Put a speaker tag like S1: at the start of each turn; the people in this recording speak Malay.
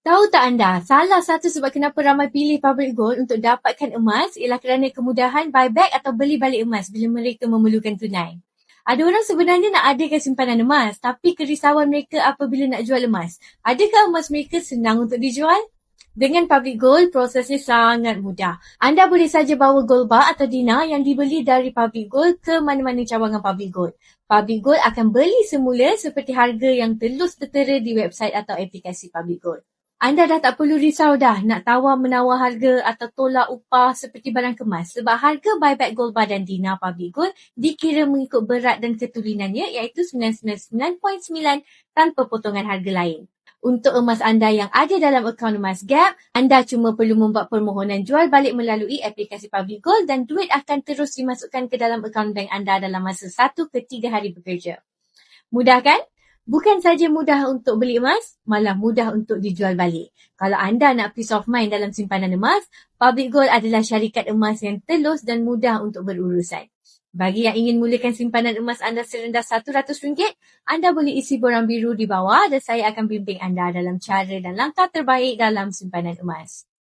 S1: Tahu tak anda, salah satu sebab kenapa ramai pilih public gold untuk dapatkan emas ialah kerana kemudahan buyback atau beli balik emas bila mereka memerlukan tunai. Ada orang sebenarnya nak adakan simpanan emas, tapi kerisauan mereka apabila nak jual emas. Adakah emas mereka senang untuk dijual? Dengan public gold, prosesnya sangat mudah. Anda boleh saja bawa gold bar atau dinar yang dibeli dari public gold ke mana-mana cawangan public gold. Public gold akan beli semula seperti harga yang telus tertera di website atau aplikasi public gold. Anda dah tak perlu risau dah nak tawar-menawar harga atau tolak upah seperti barang kemas sebab harga buyback gold bar dan dinar public gold dikira mengikut berat dan keturinannya iaitu 999.9 tanpa potongan harga lain. Untuk emas anda yang ada dalam akaun emas Gap, anda cuma perlu membuat permohonan jual balik melalui aplikasi public gold dan duit akan terus dimasukkan ke dalam akaun bank anda dalam masa 1 ke 3 hari bekerja. Mudah kan? Bukan saja mudah untuk beli emas, malah mudah untuk dijual balik. Kalau anda nak peace of mind dalam simpanan emas, Public Gold adalah syarikat emas yang telus dan mudah untuk berurusan. Bagi yang ingin mulakan simpanan emas anda serendah RM100, anda boleh isi borang biru di bawah dan saya akan bimbing anda dalam cara dan langkah terbaik dalam simpanan emas.